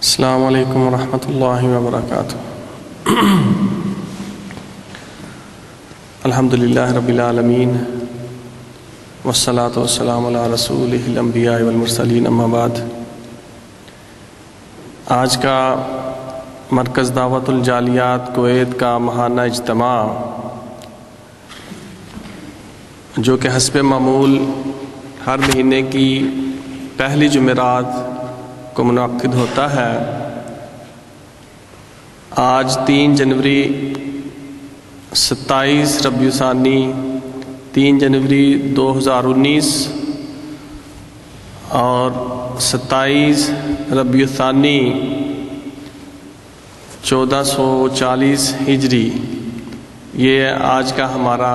السلام علیکم ورحمۃ اللہ وبرکاتہ۔ الحمدللہ رب العالمین والصلاة والسلام علی رسولہ الانبیاء والمرسلین، اما بعد۔ آج کا مرکز دعوت الجالیات کویت کا ماہانہ اجتماع، جو کہ حسب معمول ہر مہینے کی پہلی جمعرات کو منعقد ہوتا ہے، آج 3 جنوری 27 ربیع ثانی 3 جنوری 2019 اور 27 ربیع ثانی 1440 ہجری، یہ آج کا ہمارا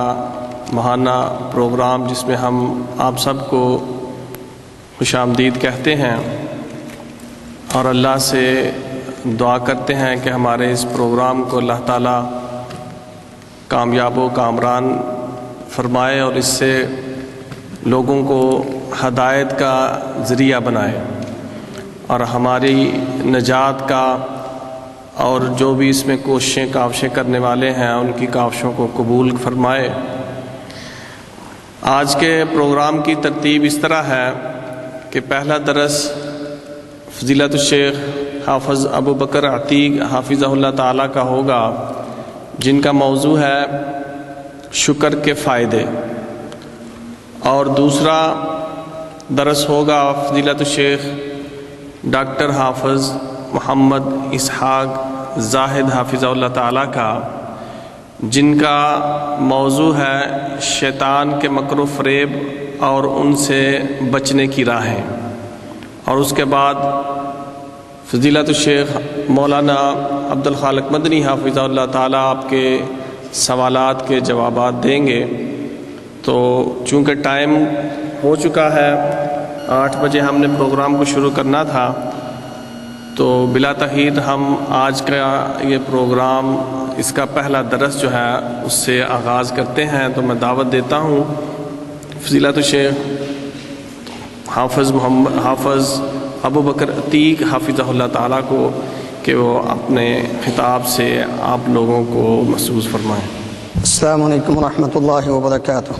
ماہانہ پروگرام، جس میں ہم آپ سب کو خوش آمدید کہتے ہیں اور اللہ سے دعا کرتے ہیں کہ ہمارے اس پروگرام کو اللہ تعالیٰ کامیاب و کامران فرمائے اور اس سے لوگوں کو ہدایت کا ذریعہ بنائے، اور ہماری نجات کا اور جو بھی اس میں کوششیں کاوشیں کرنے والے ہیں ان کی کاوشوں کو قبول فرمائے۔ آج کے پروگرام کی ترتیب اس طرح ہے کہ پہلا درس فضیلت الشیخ حافظ ابو بکر عتیق حافظہ اللہ تعالیٰ کا ہوگا، جن کا موضوع ہے شکر کے فائدے، اور دوسرا درس ہوگا فضیلت الشیخ ڈاکٹر حافظ محمد اسحاق زاہد حافظہ اللہ تعالیٰ کا، جن کا موضوع ہے شیطان کے مکر و فریب اور ان سے بچنے کی راہیں، اور اس کے بعد فضیلت الشیخ مولانا عبد الخالق مدنی حافظہ اللہ تعالیٰ آپ کے سوالات کے جوابات دیں گے۔ تو چونکہ ٹائم ہو چکا ہے، 8 بجے ہم نے پروگرام کو شروع کرنا تھا، تو بلا تاخیر ہم آج کا یہ پروگرام، اس کا پہلا درس جو ہے اس سے آغاز کرتے ہیں۔ تو میں دعوت دیتا ہوں فضیلت الشیخ حافظ ابو بکر عتیق حافظہ اللہ تعالیٰ کو کہ وہ اپنے خطاب سے آپ لوگوں کو محسوس فرمائیں۔ السلام علیکم ورحمۃ اللہ وبرکاتہ۔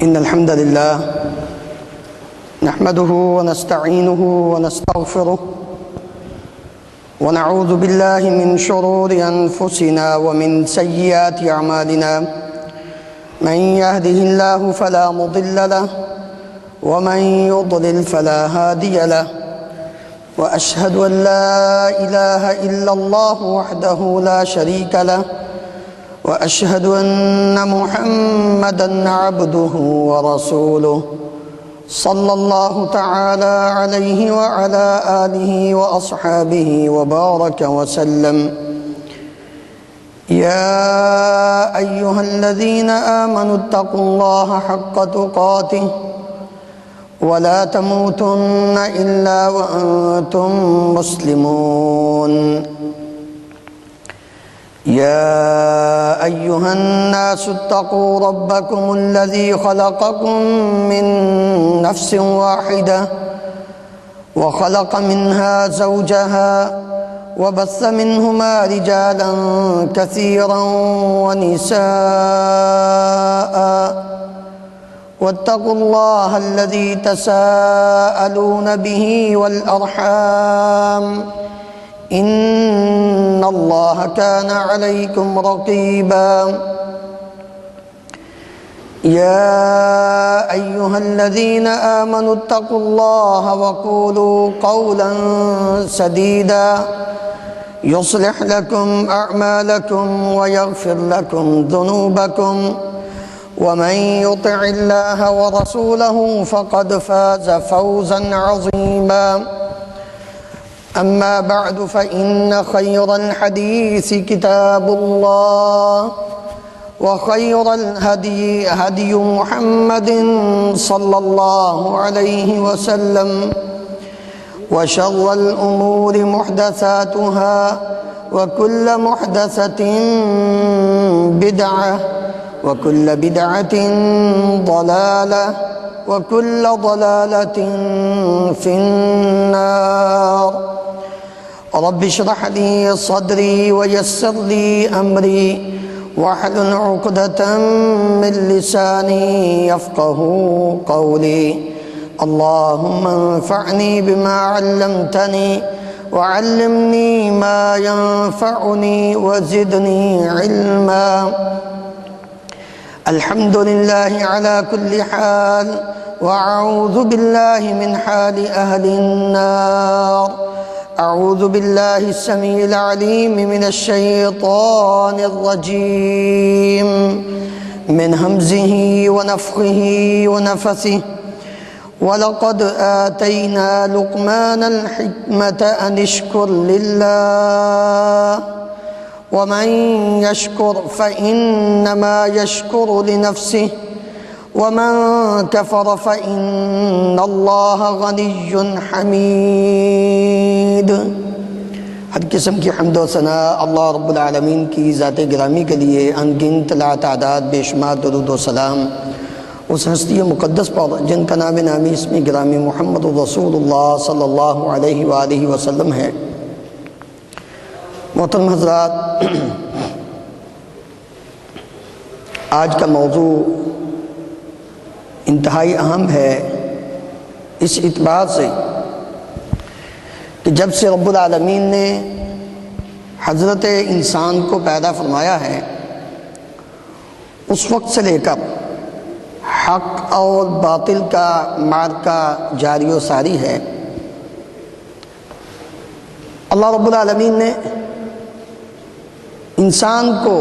ان الحمد للہ نحمده ونستعینه ونستغفره ونعوذ باللہ من شرور انفسنا ومن سیئات اعمالنا، من يهده الله فلا مضل له ومن يضلل فلا هادي له، وأشهد أن لا إله إلا الله وحده لا شريك له، وأشهد أن محمدًا عبده ورسوله صلى الله تعالى عليه وعلى آله وأصحابه وبارك وسلم۔ يا أيها الذين آمنوا اتقوا الله حق تقاته ولا تموتن إلا وأنتم مسلمون۔ يا أيها الناس اتقوا ربكم الذي خلقكم من نفس واحدة وخلق منها زوجها وبث منهما رجالا كثيرا ونساء، واتقوا الله الذي تساءلون به والأرحام إن الله كان عليكم رقيبا۔ يا أيها الذين آمنوا اتقوا الله وقولوا قولا سديدا يصلح لكم أعمالكم ويغفر لكم ذنوبكم، ومن يطع الله ورسوله فقد فاز فوزا عظيما۔ أما بعد، فإن خير الحديث كتاب الله، وخير الهدي هدي محمد صلى الله عليه وسلم، وشر الأمور محدثاتها، وكل محدثة بدعة، وكل بدعة ضلالة، وكل ضلالة في النار. رب اشرح لي صدري ويسر لي أمري واحلل عقدة من لساني يفقه قولي. اللهم انفعني بما علمتني وعلمني ما ينفعني وزدني علما. الحمد لله على كل حال، وأعوذ بالله من حال أهل النار. أعوذ بالله السميع العليم من الشيطان الرجيم، من همزه ونفخه ونفثه. وَلَقَدْ آتَيْنَا لُقْمَانَ الْحِكْمَةَ أَنِ اشْكُرْ لِلَّهِ وَمَنْ يَشْكُرْ فَإِنَّمَا يَشْكُرُ لِنَفْسِهِ وَمَنْ كَفَرَ فَإِنَّ اللَّهَ غَنِيٌّ حَمِيدٌ. ہر قسم کی حمد و ثنا اللہ رب العالمین کی ذات گرامی کے لیے ان گنت لا تعداد بے شمار درود و سلام اس ہستی مقدس پر جن کا نام نامی اسم گرامی محمد رسول اللہ صلی اللہ علیہ وآلہ وسلم ہے. محترم حضرات، آج کا موضوع انتہائی اہم ہے اس اعتبار سے کہ جب سے رب العالمین نے حضرت انسان کو پیدا فرمایا ہے اس وقت سے لے کر حق اور باطل کا معرکہ جاری و ساری ہے. اللہ رب العالمین نے انسان کو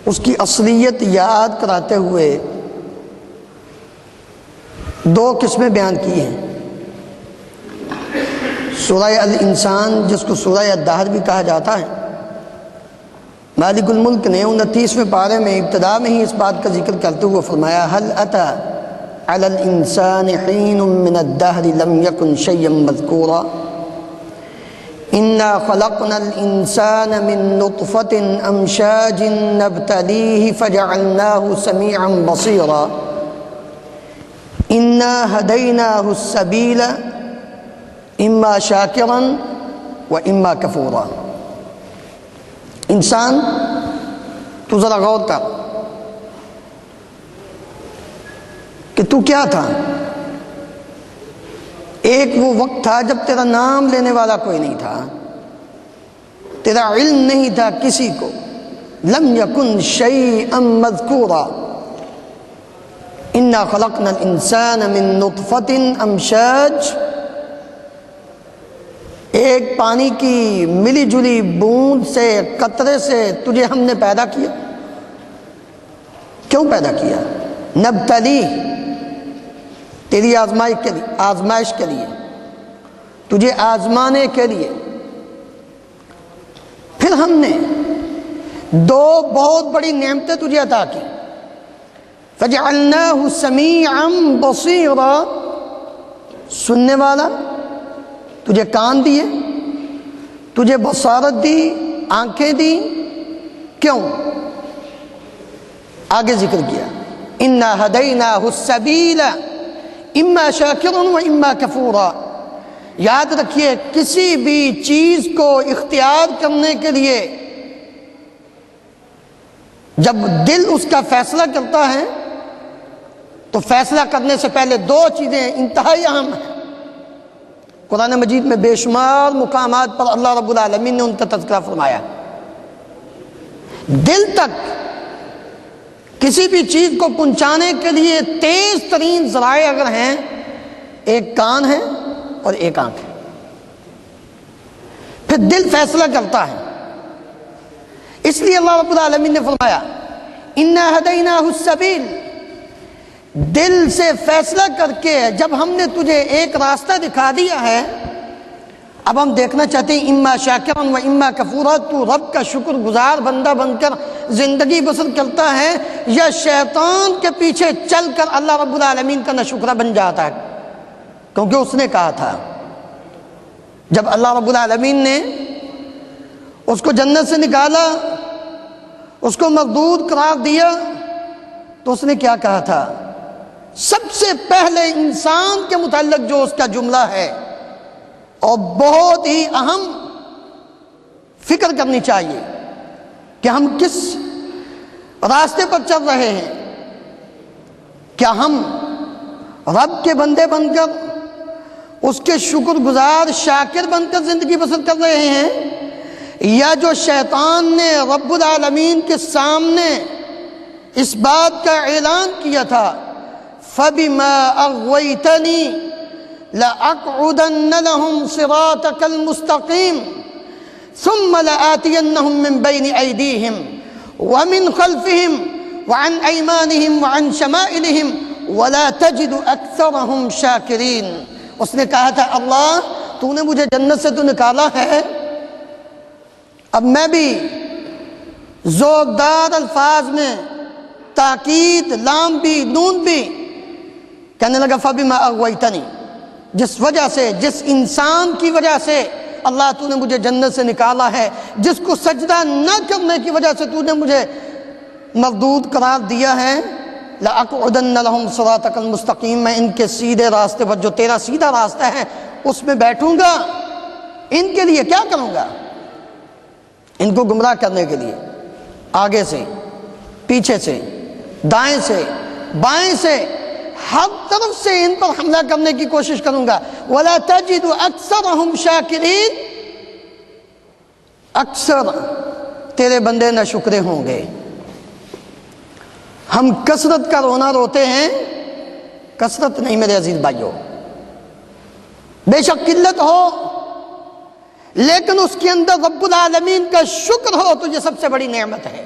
اس کی اصلیت یاد کراتے ہوئے دو قسمیں بیان کی ہیں. سورہ الانسان جس کو سورہ الدہر بھی کہا جاتا ہے، مالک الملک نے 29ویں پارے میں ابتدا میں ہی اس بات کا ذکر کرتے ہوئے فرمایا هل اتى على الانسان حين من الدهر لم يكن شيئا مذكورا انا خلقنا الانسان من نطفة امشاج نبتليه فجعلناه سميعا بصيرا انا هديناه السبيل اما شاكرا واما كفورا. انسان تو ذرا غور کر کہ تو کیا تھا. ایک وہ وقت تھا جب تیرا نام لینے والا کوئی نہیں تھا، تیرا علم نہیں تھا کسی کو. لم یکن شیئا مذکورا انا خلقنا الانسان من نطفة امشاج. ایک پانی کی ملی جلی بوند سے، قطرے سے تجھے ہم نے پیدا کیا. کیوں پیدا کیا؟ نبتلی، تیری آزمائش کے لیے، تجھے آزمانے کے لیے. پھر ہم نے دو بہت بڑی نعمتیں تجھے عطا کی. فجعلناہ سمیعا بصیرا، سننے والا، تجھے کان دیے، تجھے بصارت دی، آنکھیں دی. کیوں؟ آگے ذکر کیا انا ہدیناہ السبیل اما شاکرا و اما کفورا. یاد رکھیے، کسی بھی چیز کو اختیار کرنے کے لیے جب دل اس کا فیصلہ کرتا ہے تو فیصلہ کرنے سے پہلے دو چیزیں انتہائی اہم ہیں. قرآن مجید میں بے شمار مقامات پر اللہ رب العالمین نے ان کا تذکرہ فرمایا. دل تک کسی بھی چیز کو پہنچانے کے لیے تیز ترین ذرائع اگر ہیں، ایک کان ہے اور ایک آنکھ ہے. پھر دل فیصلہ کرتا ہے. اس لیے اللہ رب العالمین نے فرمایا انا ہدیناہ السبیل. دل سے فیصلہ کر کے جب ہم نے تجھے ایک راستہ دکھا دیا ہے، اب ہم دیکھنا چاہتے ہیں اما شاکرا و اما کفورا، تو رب کا شکر گزار بندہ بن کر زندگی بسر کرتا ہے یا شیطان کے پیچھے چل کر اللہ رب العالمین کا ناشکرہ بن جاتا ہے. کیونکہ اس نے کہا تھا جب اللہ رب العالمین نے اس کو جنت سے نکالا، اس کو مردود قرار دیا، تو اس نے کیا کہا تھا سب سے پہلے انسان کے متعلق جو اس کا جملہ ہے اور بہت ہی اہم فکر کرنی چاہیے کہ ہم کس راستے پر چل رہے ہیں. کیا ہم رب کے بندے بن کر اس کے شکر گزار شاکر بن کر زندگی بسر کر رہے ہیں، یا جو شیطان نے رب العالمین کے سامنے اس بات کا اعلان کیا تھا فَبِمَا أَغْوَيْتَنِي لَأَقْعُدَنَّ لَهُمْ صِرَاطَكَ الْمُسْتَقِيمَ ثُمَّ لَآتِيَنَّهُمْ مِنْ بَيْنِ أَيْدِيهِمْ وَمِنْ خَلْفِهِمْ وَعَنْ أَيْمَانِهِمْ وَعَنْ شَمَائِلِهِمْ وَلَا تَجِدُ أَكْثَرَهُمْ شَاكِرِينَ. اس نے کہا تھا اللہ تو نے مجھے جنت سے تو نکالا ہے، اب میں بھی زوردار الفاظ میں تاکید، لام بھی نون بھی، کہنے لگا فَبِمَا أَغْوَيْتَنِي، جس وجہ سے، جس انسان کی وجہ سے اللہ تو نے مجھے جنت سے نکالا ہے، جس کو سجدہ نہ کرنے کی وجہ سے تو نے مجھے مردود قرار دیا ہے، لَأَقْعُدَنَّ لَهُمْ صِرَاطَكَ الْمُسْتَقِيمَ، میں ان کے سیدھے راستے پر جو تیرا سیدھا راستہ ہے اس میں بیٹھوں گا. ان کے لیے کیا کروں گا؟ ان کو گمراہ کرنے کے لیے آگے سے، پیچھے سے، دائیں سے، بائیں سے، ہر طرف سے ان پر حملہ کرنے کی کوشش کروں گا. وَلَا تَجِدُ أَكْثَرَهُمْ شَاكِرِينَ، اکثر تیرے بندے نہ شکرے ہوں گے. ہم کثرت کا رونا روتے ہیں، کثرت نہیں میرے عزیز بھائیوں، بے شک قلت ہو لیکن اس کے اندر رب العالمین کا شکر ہو تو یہ سب سے بڑی نعمت ہے.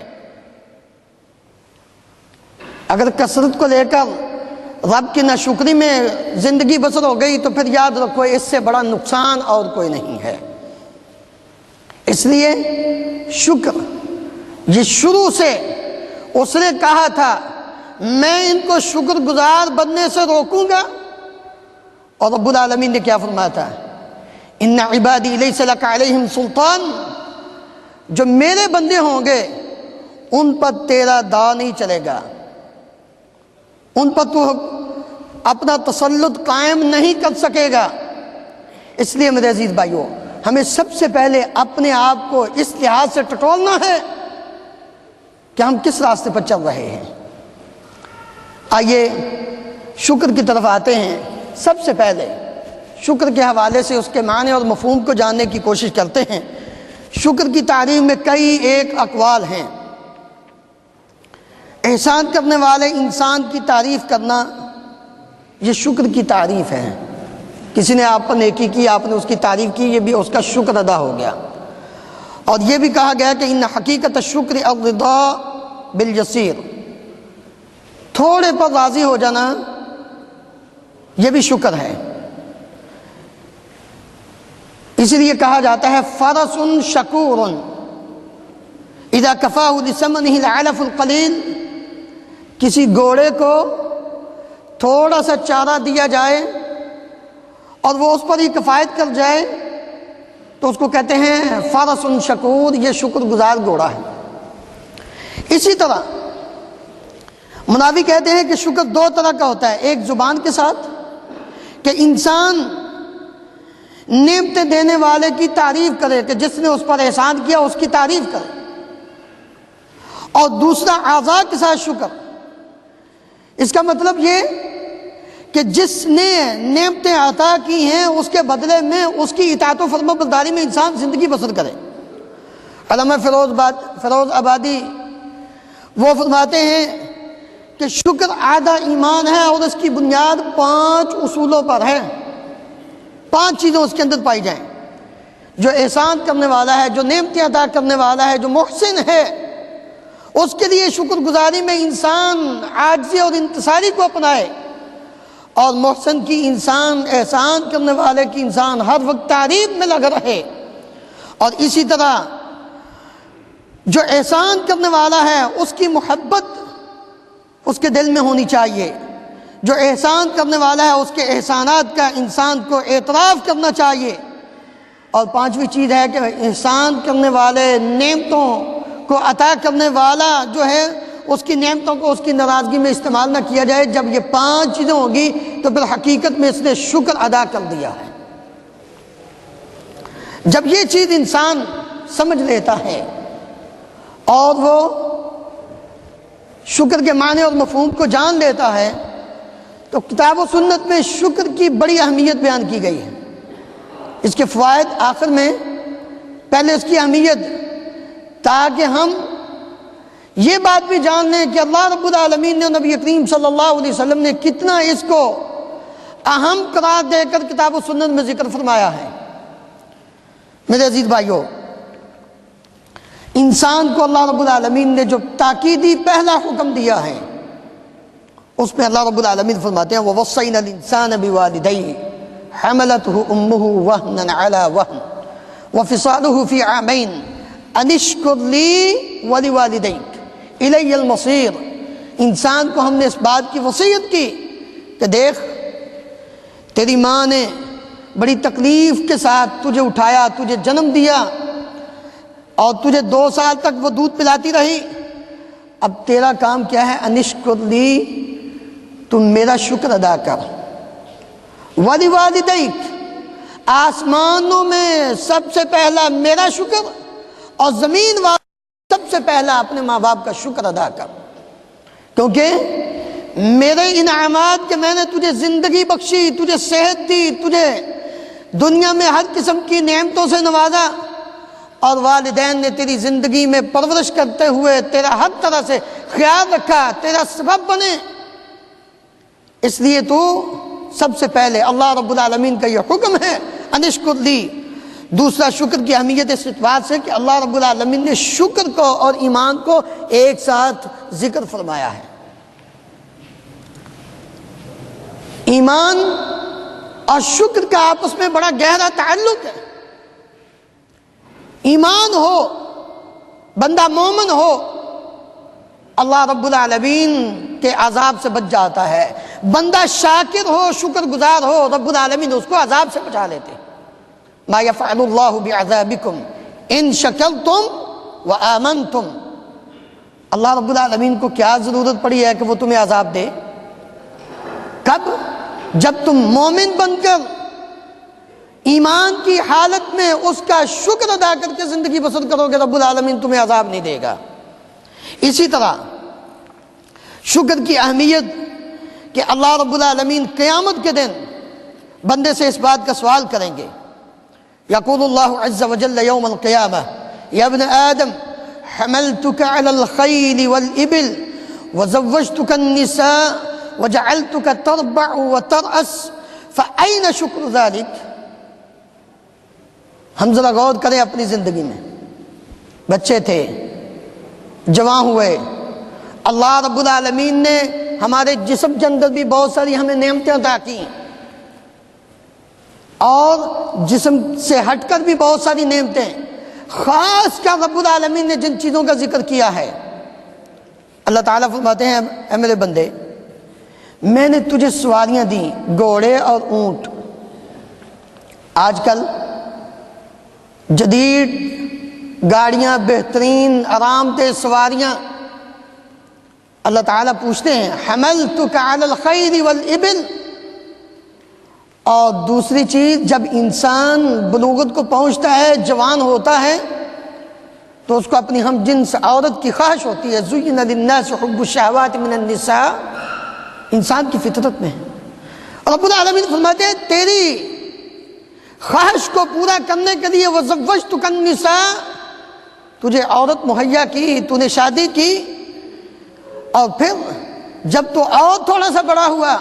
اگر کثرت کو لے کر رب کی ناشکری میں زندگی بسر ہو گئی تو پھر یاد رکھو اس سے بڑا نقصان اور کوئی نہیں ہے. اس لیے شکر یہ شروع سے اس نے کہا تھا میں ان کو شکر گزار بننے سے روکوں گا، اور رب العالمین نے کیا فرمایا تھا ان عبادی لیس لک علیہم سلطان، جو میرے بندے ہوں گے ان پر تیرا داؤ نہیں چلے گا، ان پر تو اپنا تسلط قائم نہیں کر سکے گا. اس لیے میرے عزیز بھائیوں ہمیں سب سے پہلے اپنے آپ کو اس لحاظ سے ٹٹولنا ہے کہ ہم کس راستے پر چل رہے ہیں. آئیے شکر کی طرف آتے ہیں. سب سے پہلے شکر کے حوالے سے اس کے معنی اور مفہوم کو جاننے کی کوشش کرتے ہیں. شکر کی تعریف میں کئی ایک اقوال ہیں. احسان کرنے والے انسان کی تعریف کرنا یہ شکر کی تعریف ہے. کسی نے آپ پر نیکی کی، آپ نے اس کی تعریف کی، یہ بھی اس کا شکر ادا ہو گیا. اور یہ بھی کہا گیا کہ ان حقیقت الشکر الرضا بالیسیر، تھوڑے پر راضی ہو جانا یہ بھی شکر ہے. اسی لیے کہا جاتا ہے فرس شکور اذا کفاہ لثمنہ العلف القلیل، کسی گھوڑے کو تھوڑا سا چارہ دیا جائے اور وہ اس پر ہی کفایت کر جائے تو اس کو کہتے ہیں فرس شکور، یہ شکر گزار گھوڑا ہے. اسی طرح مناوی کہتے ہیں کہ شکر دو طرح کا ہوتا ہے، ایک زبان کے ساتھ کہ انسان نعمتیں دینے والے کی تعریف کرے کہ جس نے اس پر احسان کیا اس کی تعریف کرے، اور دوسرا اعضاء کے ساتھ شکر. اس کا مطلب یہ کہ جس نے نعمتیں عطا کی ہیں اس کے بدلے میں اس کی اطاعت و فرما برداری میں انسان زندگی بسر کرے. علامہ فیروز آبادی وہ فرماتے ہیں کہ شکر آدھا ایمان ہے اور اس کی بنیاد 5 اصولوں پر ہے. 5 چیزیں اس کے اندر پائی جائیں. جو احسان کرنے والا ہے، جو نعمتیں عطا کرنے والا ہے، جو محسن ہے، اس کے لیے شکر گزاری میں انسان عاجزی اور انکساری کو اپنائے، اور محسن کی انسان، احسان کرنے والے کی انسان ہر وقت تعریف میں لگا رہے. اور اسی طرح جو احسان کرنے والا ہے اس کی محبت اس کے دل میں ہونی چاہیے. جو احسان کرنے والا ہے اس کے احسانات کا انسان کو اعتراف کرنا چاہیے. اور 5ویں چیز ہے کہ احسان کرنے والے، نعمتوں کو عطا کرنے والا جو ہے اس کی نعمتوں کو اس کی ناراضگی میں استعمال نہ کیا جائے۔ جب یہ 5 چیزیں ہوگی تو پھر حقیقت میں اس نے شکر ادا کر دیا ہے۔ جب یہ چیز انسان سمجھ لیتا ہے اور وہ شکر کے معنی اور مفہوم کو جان لیتا ہے تو کتاب و سنت میں شکر کی بڑی اہمیت بیان کی گئی ہے۔ اس کے فوائد آخر میں، پہلے اس کی اہمیت، تاکہ ہم یہ بات بھی جان لیں کہ اللہ رب العالمین نے، نبی کریم صلی اللہ علیہ وسلم نے کتنا اس کو اہم قرار دے کر کتاب و سنت میں ذکر فرمایا ہے۔ میرے عزیز بھائیو، انسان کو اللہ رب العالمین نے جو تاکیدی پہلا حکم دیا ہے اس میں اللہ رب العالمین فرماتے ہیں وَوَصَّيْنَا الْإِنسَانَ بِوَالِدَيْهِ حَمَلَتْهُ أُمُّهُ وَهْنًا عَلَى وَهْنٍ وَفِصَالُهُ فِي عَامَيْنِ أَنِ اشْكُرْ لِي وَلِوَالِدَيْكَ إِلَيَّ الْمَصِيرُ۔ انسان کو ہم نے اس بات کی وصیت کی کہ دیکھ، تیری ماں نے بڑی تکلیف کے ساتھ تجھے اٹھایا، تجھے جنم دیا اور تجھے 2 سال تک وہ دودھ پلاتی رہی۔ اب تیرا کام کیا ہے؟ انشکر لی، تم میرا شکر ادا کر۔ وَلِوَالِدَيْكَ، آسمانوں میں سب سے پہلا میرا شکر اور زمین والوں سب سے پہلا اپنے ماں باپ کا شکر ادا کر، کیونکہ میرے انعامات کہ میں نے تجھے زندگی بخشی، تجھے صحت دی، تجھے دنیا میں ہر قسم کی نعمتوں سے نوازا، اور والدین نے تیری زندگی میں پرورش کرتے ہوئے تیرا ہر طرح سے خیال رکھا، تیرا سبب بنے، اس لیے تو سب سے پہلے اللہ رب العالمین کا یہ حکم ہے انشکر لی۔ دوسرا، شکر کی اہمیت اس اعتبار سے کہ اللہ رب العالمین نے شکر کو اور ایمان کو ایک ساتھ ذکر فرمایا ہے۔ ایمان اور شکر کا آپس میں بڑا گہرا تعلق ہے۔ ایمان ہو، بندہ مومن ہو، اللہ رب العالمین کے عذاب سے بچ جاتا ہے۔ بندہ شاکر ہو، شکر گزار ہو، رب العالمین اس کو عذاب سے بچا لیتے۔ ما یفعل اللہ بعذابکم ان شکرتم وآمنتم۔ اللہ رب العالمین کو کیا ضرورت پڑی ہے کہ وہ تمہیں عذاب دے؟ کب؟ جب تم مومن بن کر ایمان کی حالت میں اس کا شکر ادا کر کے زندگی بسر کرو گے، رب العالمین تمہیں عذاب نہیں دے گا۔ اسی طرح شکر کی اہمیت کہ اللہ رب العالمین قیامت کے دن بندے سے اس بات کا سوال کریں گے۔ یقول اللہ عز وجل یوم القیامہ یا ابن آدم حملتک علی الخیل والابل وزوجتک النساء وجعلتک تربع وترأس فأین شکر ذلک۔ ہم ذرا غور کریں اپنی زندگی میں، بچے تھے، جوان ہوئے، اللہ رب العالمین نے ہمارے جسم کے اندر بھی بہت ساری ہمیں نعمتیں عطا کی، اور جسم سے ہٹ کر بھی بہت ساری نعمتیں، خاص کر رب العالمین نے جن چیزوں کا ذکر کیا ہے، اللہ تعالیٰ فرماتے ہیں اے میرے بندے، میں نے تجھے سواریاں دیں، گھوڑے اور اونٹ۔ آج کل جدید گاڑیاں، بہترین آرام دہ سواریاں، اللہ تعالیٰ پوچھتے ہیں حملتک علی الخیل والابل۔ اور دوسری چیز، جب انسان بلوغت کو پہنچتا ہے، جوان ہوتا ہے، تو اس کو اپنی ہم جنس عورت کی خواہش ہوتی ہے۔ زُیِّنَ لِلنَّاسِ حُبُّ الشَّهَوَاتِ مِنَ النِّسَاءِ، انسان کی فطرت میں ہے۔ رب العالمین فرماتے ہیں تیری خواہش کو پورا کرنے کے لیے وَزَوَّجْتُكَ النِّسَاءَ، تجھے عورت مہیا کی، تو نے شادی کی، اور پھر جب تو اور تھوڑا سا بڑا ہوا،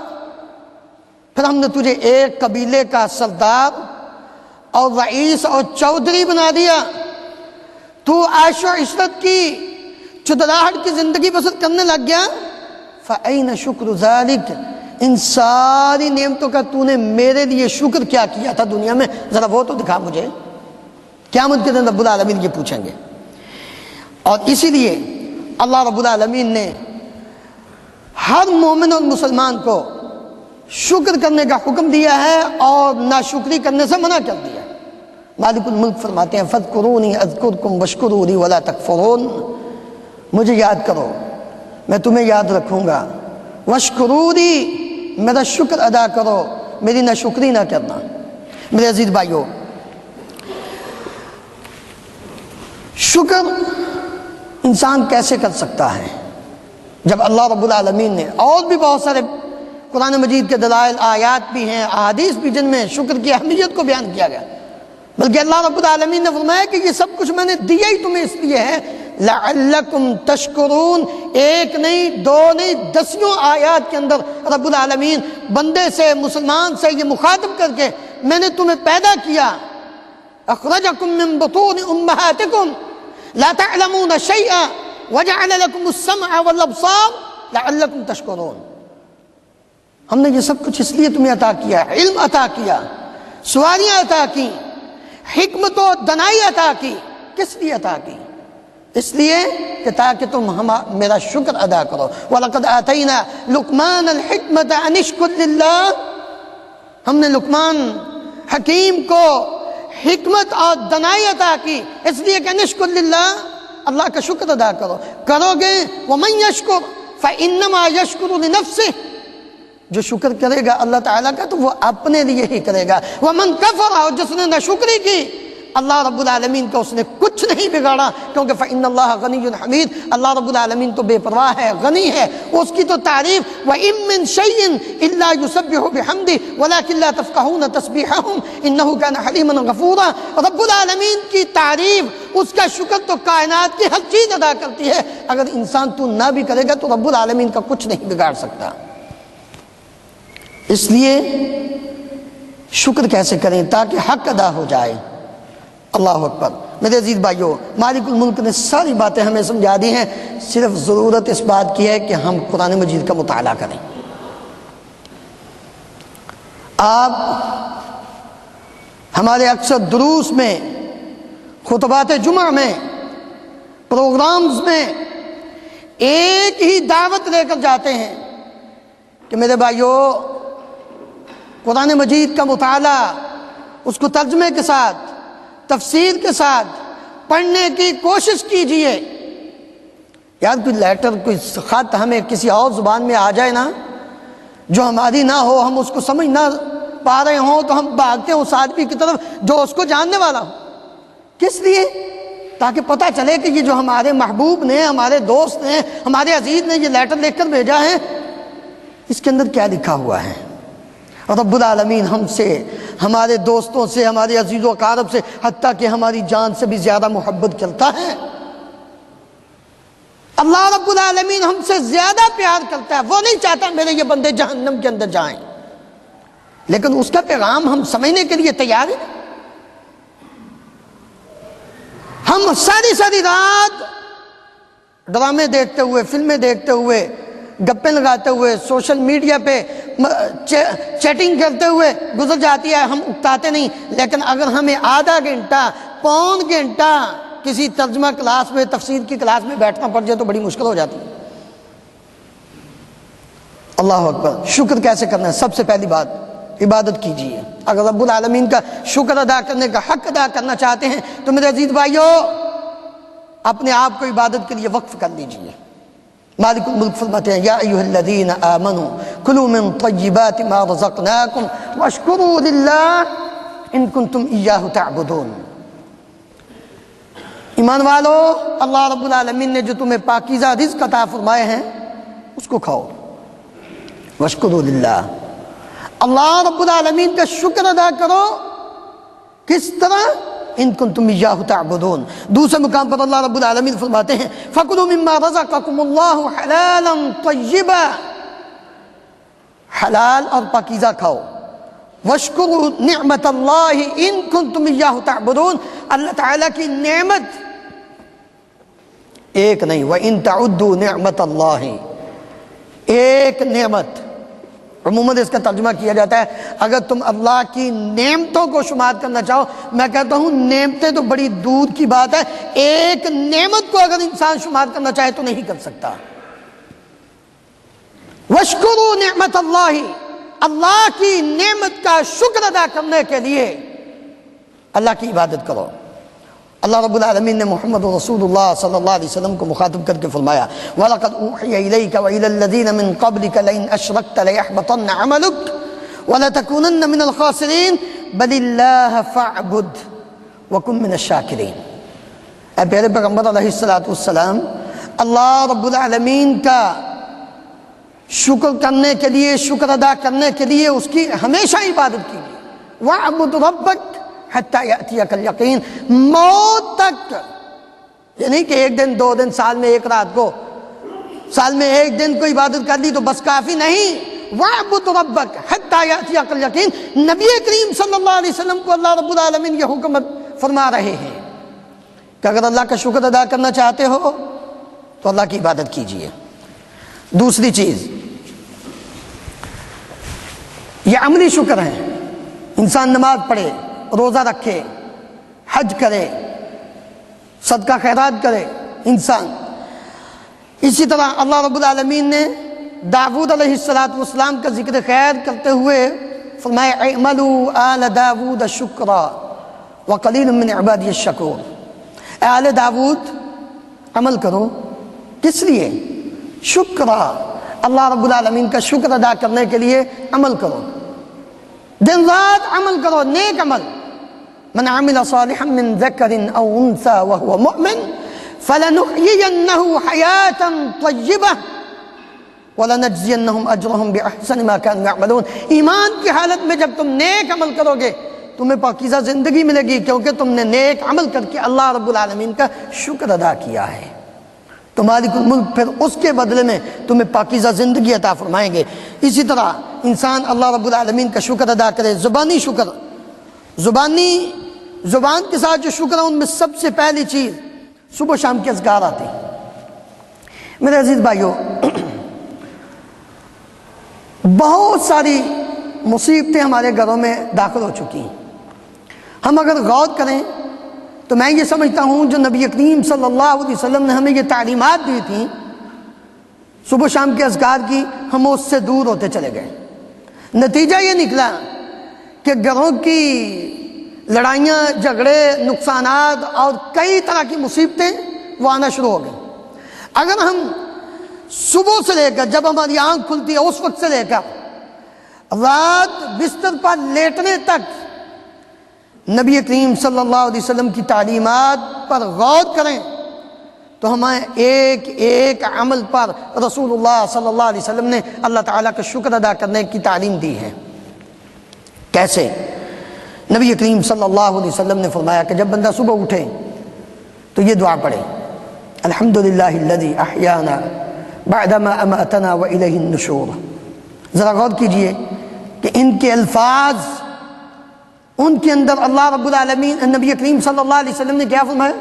پھر ہم نے تجھے ایک قبیلے کا سردار اور رئیس اور چودھری بنا دیا، تو عیش و عشرت کی، چدراہٹ کی زندگی بسر کرنے لگ گیا۔ فَأَيْنَ شُكْرُ ذَلِكَ، ان ساری نعمتوں کا تو نے میرے لیے شکر کیا کیا تھا دنیا میں، ذرا وہ تو دکھا مجھے۔ قیامت کے دن رب العالمین یہ پوچھیں گے۔ اور اسی لیے اللہ رب العالمین نے ہر مومن اور مسلمان کو شکر کرنے کا حکم دیا ہے اور ناشکری کرنے سے منع کر دیا ہے۔ مالک الملک فرماتے ہیں فَاذْكُرُونِي أَذْكُرْكُمْ وَاشْكُرُوا لِي وَلَا تَكْفُرُونَ، مجھے یاد کرو میں تمہیں یاد رکھوں گا، واشکرونی، میرا شکر ادا کرو، میری ناشکری نہ کرنا۔ میرے عزیز بھائیو، شکر انسان کیسے کر سکتا ہے جب اللہ رب العالمین نے، اور بھی بہت سارے قرآن مجید کے دلائل، آیات بھی ہیں، احادیث بھی، جن میں شکر کی اہمیت کو بیان کیا گیا، بلکہ اللہ رب العالمین نے فرمایا کہ یہ سب کچھ میں نے دیا ہی تمہیں اس لیے ہے لعلکم تشکرون۔ ایک نہیں، دو نہیں، دسیوں آیات کے اندر رب العالمین بندے سے، مسلمان سے یہ مخاطب کر کے، میں نے تمہیں پیدا کیا، اخرجکم من بطون امہاتکم لا تعلمون شیئا وجعل لکم السمع والابصار لعلکم تشکرون۔ ہم نے یہ سب کچھ اس لیے تمہیں عطا کیا، علم عطا کیا، سواریاں عطا کی، حکمت و دنائی عطا کی۔ کس لیے عطا کی؟ اس لیے کہ تاکہ تم میرا شکر ادا کرو۔ وَلَقَدْ آتَيْنَا لُقْمَانَ الْحِكْمَةَ أَنِ اشْكُرْ لِلَّهِ، ہم نے لقمان حکیم کو حکمت اور دنائی عطا کی، اس لیے کہ نشکر للہ، اللہ کا شکر ادا کرو۔ کرو گے وَمَنْ يَشْكُرْ فَإِنَّمَا يَشْكُرُ لِنَفْسِهِ، جو شکر کرے گا اللہ تعالیٰ کا تو وہ اپنے لیے ہی کرے گا۔ وَمَنْ كَفَرَ، اور جس نے ناشکری کی، اللہ رب العالمین کا اس نے کچھ نہیں بگاڑا، کیونکہ فَإِنَّ اللَّهَ غَنِيٌّ حَمِيدٌ، اللہ رب العالمین تو بے پرواہ ہے، غنی ہے، اس کی تو تعریف وَإِن مِّن شَيْءٍ إِلَّا يُسَبِّحُ بِحَمْدِهِ وَلَكِن لَّا تَفْقَهُونَ تَسْبِيحَهُمْ إِنَّهُ كَانَ حَلِيمًا غَفُورًا۔ رب العالمین کی تعریف، اس کا شکر تو کائنات کی ہر چیز ادا کرتی ہے، اگر انسان تو نہ بھی کرے گا تو رب العالمین کا کچھ نہیں بگاڑ سکتا۔ اس لیے شکر کیسے کریں تاکہ حق ادا ہو جائے۔ اللہ اکبر۔ میرے عزیز بھائیو، مالک الملک نے ساری باتیں ہمیں سمجھا دی ہیں، صرف ضرورت اس بات کی ہے کہ ہم قرآن مجید کا مطالعہ کریں۔ آپ ہمارے اکثر دروس میں، خطبات جمعہ میں، پروگرامز میں ایک ہی دعوت لے کر جاتے ہیں کہ میرے بھائیو، قرآن مجید کا مطالعہ، اس کو ترجمے کے ساتھ، تفسیر کے ساتھ پڑھنے کی کوشش کیجئے۔ یار کوئی لیٹر، کوئی خط ہمیں کسی اور زبان میں آ جائے نا، جو ہماری نہ ہو، ہم اس کو سمجھ نہ پا رہے ہوں، تو ہم بھاگتے ہیں اس آدمی کی طرف جو اس کو جاننے والا ہو۔ کس لیے؟ تاکہ پتہ چلے کہ یہ جو ہمارے محبوب نے، ہمارے دوست نے، ہمارے عزیز نے یہ لیٹر لکھ کر بھیجا ہے، اس کے اندر کیا لکھا ہوا ہے۔ رب العالمین ہم سے، ہمارے دوستوں سے، ہمارے عزیز و اقارب سے، حتیٰ کہ ہماری جان سے بھی زیادہ محبت کرتا ہے۔ اللہ رب العالمین ہم سے زیادہ پیار کرتا ہے، وہ نہیں چاہتا میرے یہ بندے جہنم کے اندر جائیں، لیکن اس کا پیغام ہم سمجھنے کے لیے تیار ہیں۔ ہم ساری رات ڈرامے دیکھتے ہوئے، فلمیں دیکھتے ہوئے، گپیں لگاتے ہوئے، سوشل میڈیا پہ چیٹنگ کرتے ہوئے گزر جاتی ہے، ہم اکتاتے نہیں۔ لیکن اگر ہمیں آدھا گھنٹہ، پون گھنٹہ کسی ترجمہ کلاس میں، تفسیر کی کلاس میں بیٹھنا پڑ جائے تو بڑی مشکل ہو جاتی ہے۔ اللہ اکبر۔ شکر کیسے کرنا ہے؟ سب سے پہلی بات، عبادت کیجیے۔ اگر رب العالمین کا شکر ادا کرنے کا حق ادا کرنا چاہتے ہیں تو میرے عزیز بھائیو، اپنے آپ کو عبادت کے لیے وقف کر لیجیے۔ مالک الملک فرماتے ہیں، یا ایھا الذین آمنوا کلوا من طیبات ما رزقناکم واشکروا للہ ان کنتم ایاہ تعبدون۔ ایمان والو، اللہ رب العالمین نے جو تمہیں پاکیزہ رزق عطا فرمائے ہیں اس کو کھاؤ۔ واشکروا للہ، اللہ رب العالمین کا شکر ادا کرو۔ کس طرح؟ ان کنتم ایاہ تعبدون۔ دوسرے مقام پر اللہ رب العالمین فرماتے ہیں، فَكُلُوا مِمَّا رَزَقَكُمُ اللَّهُ حَلَالًا طَيِّبًا، حلال اور پاکیزہ کھاؤ۔ وَاشْكُرُوا نِعْمَةَ اللَّهِ إِن كُنتُمْ إِيَّاهُ تَعْبُدُونَ، اللہ تعالیٰ کی نعمت ایک نہیں، وَإِن تَعُدُّوا نِعْمَةَ اللَّهِ، ایک نعمت۔ عموماً اس کا ترجمہ کیا جاتا ہے اگر تم اللہ کی نعمتوں کو شمار کرنا چاہو، میں کہتا ہوں نعمتیں تو بڑی دور کی بات ہے، ایک نعمت کو اگر انسان شمار کرنا چاہے تو نہیں کر سکتا۔ وَاشْكُرُوا نِعْمَةَ اللَّهِ، اللہ کی نعمت کا شکر ادا کرنے کے لیے اللہ کی عبادت کرو۔ اللہ رب العالمین نے محمد رسول اللہ صلی اللہ علیہ وسلم کو مخاطب کر کے فرمایا وَلَقَدْ أُوحِيَ إِلَيْكَ وَإِلَى الَّذِينَ مِن قَبْلِكَ لَئِنْ أَشْرَكْتَ لَيَحْبَطَنَّ عَمَلُكَ وَلَتَكُونَنَّ مِنَ الْخَاسِرِينَ بَلِ اللَّهَ فَاعْبُدْ وَكُن مِنَ الشَّاكِرِينَ۔ اے پیارے پیغمبر علیہ السلام، اللہ رب العالمین کا شکر کرنے کے لیے، شکر ادا کرنے کے لیے اس کی ہمیشہ عبادت کیجیے۔ وَاعْبُدْ رَبَّكَ حَتَّى يَأْتِيَكَ الْيَقِينُ، موت تک، یہ نہیں کہ ایک دن دو دن، سال میں ایک رات کو، سال میں ایک دن کو عبادت کر لی تو بس کافی نہیں۔ وَاعْبُدْ رَبَّكَ حَتَّى يَأْتِيَكَ الْيَقِينُ، نبی کریم صلی اللہ علیہ وسلم کو اللہ رب العالمین یہ حکم فرما رہے ہیں کہ اگر اللہ کا شکر ادا کرنا چاہتے ہو تو اللہ کی عبادت کیجیے۔ دوسری چیز یہ عملی شکر ہے، انسان نماز پڑھے، روزہ رکھے، حج کرے، صدقہ خیرات کرے انسان۔ اسی طرح اللہ رب العالمین نے داؤد علیہ السلام کا ذکر خیر کرتے ہوئے فرمایا اعملوا آل داؤد شکرا وقلیل من عبادی الشکور، اے آل داؤد عمل کرو، کس لیے؟ شکرا، اللہ رب العالمین کا شکر ادا کرنے کے لیے عمل کرو، دن رات عمل کرو، نیک عمل۔ من عمل صالحا من ذکر او انثى وهو مؤمن فلنحيينه حياة طیبہ وَلَنَجْزِيَنَّهُمْ أَجْرَهُمْ بِأَحْسَنِ مَا كَانُوا يَعْمَلُونَ۔ ایمان کی حالت میں جب تم نیک عمل کرو گے تمہیں پاکیزہ زندگی ملے گی، کیونکہ تم نے نیک عمل کر کے اللہ رب العالمین کا شکر ادا کیا ہے۔ تو مالک الملک پھر اس کے بدلے میں تمہیں پاکیزہ زندگی عطا فرمائیں گے۔ اسی طرح انسان اللہ رب العالمین کا شکر ادا کرے، زبانی شکر، زبان کے ساتھ جو شکر ہے ان میں سب سے پہلی چیز صبح و شام کے اذکار آتے ہیں۔ میرے عزیز بھائیو، بہت ساری مصیبتیں ہمارے گھروں میں داخل ہو چکی ہیں۔ ہم اگر غور کریں تو میں یہ سمجھتا ہوں جو نبی کریم صلی اللہ علیہ وسلم نے ہمیں یہ تعلیمات دی تھیں صبح شام کے اذکار کی، ہم اس سے دور ہوتے چلے گئے۔ نتیجہ یہ نکلا کہ گھروں کی لڑائیاں، جھگڑے، نقصانات اور کئی طرح کی مصیبتیں وہ آنا شروع ہو گئیں۔ اگر ہم صبح سے لے کر جب ہماری آنکھ کھلتی ہے اس وقت سے لے کر رات بستر پر لیٹنے تک نبی کریم صلی اللہ علیہ وسلم کی تعلیمات پر غور کریں تو ہمیں ایک ایک عمل پر رسول اللہ صلی اللہ علیہ وسلم نے اللہ تعالیٰ کا شکر ادا کرنے کی تعلیم دی ہے۔ کیسے؟ نبی کریم صلی اللہ علیہ وسلم نے فرمایا کہ جب بندہ صبح اٹھے تو یہ دعا پڑھے الحمدللہ الذی احیانا بعدما اماتنا والیہ النشور۔ ذرا غور کیجئے کہ ان کے الفاظ، ان کے اندر اللہ رب العالمین، نبی کریم صلی اللہ علیہ وسلم نے کیا فرمایا؟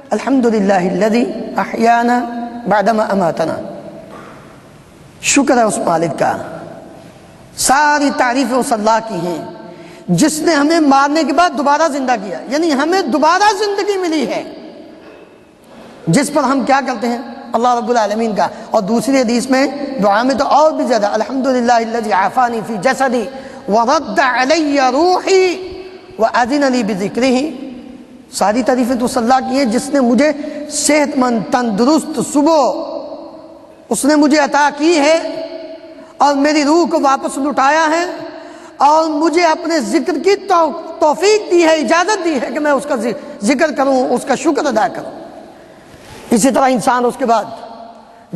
الحمدللہ الذی احیانا بعدما اماتنا۔ شکر ہے اس مالک کا، ساری تعریفیں اس اللہ کی ہیں جس نے ہمیں مارنے کے بعد دوبارہ زندہ کیا، یعنی ہمیں دوبارہ زندگی ملی ہے، جس پر ہم کیا کرتے ہیں؟ اللہ رب العالمین کا۔ اور دوسری حدیث میں دعا میں تو اور بھی زیادہ الحمدللہ الذی عافانی فی جسدی ورد علی روحی واذن لی بذکرہ۔ ساری تعریفیں تو اس اللہ کی ہیں جس نے مجھے صحت مند، تندرست صبح اس نے مجھے عطا کی ہے اور میری روح کو واپس لٹایا ہے اور مجھے اپنے ذکر کی توفیق دی ہے، اجازت دی ہے کہ میں اس کا ذکر کروں، اس کا شکر ادا کروں۔ اسی طرح انسان اس کے بعد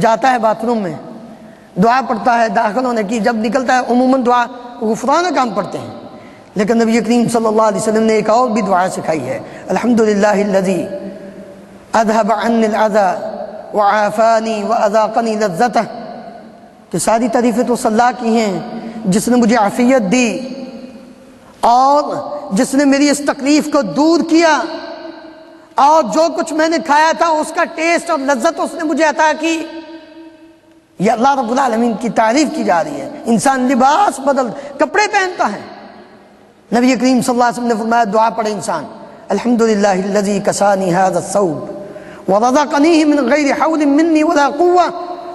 جاتا ہے باتھ روم میں، دعا پڑھتا ہے داخل ہونے کی، جب نکلتا ہے عموماً دعا غفران کا ہم پڑھتے ہیں، لیکن نبی کریم صلی اللہ علیہ وسلم نے ایک اور بھی دعا سکھائی ہے الحمدللہ الذی اذهب عنی الاذى وعافانی واذاقنی لذتہ، کہ ساری تعریفیں تو اس اللہ کی ہیں جس نے مجھے عافیت دی اور جس نے میری اس تکلیف کو دور کیا اور جو کچھ میں نے کھایا تھا اس کا ٹیسٹ اور لذت اس نے مجھے عطا کی۔ یہ اللہ رب العالمین کی تعریف کی جا رہی ہے۔ انسان لباس بدل کپڑے پہنتا ہے، نبی کریم صلی اللہ علیہ وسلم نے فرمایا دعا پڑھے انسان الحمدللہ الذی کسانی ھذا الثوب ورزقنیہ من غیر حول منی ولا قوہ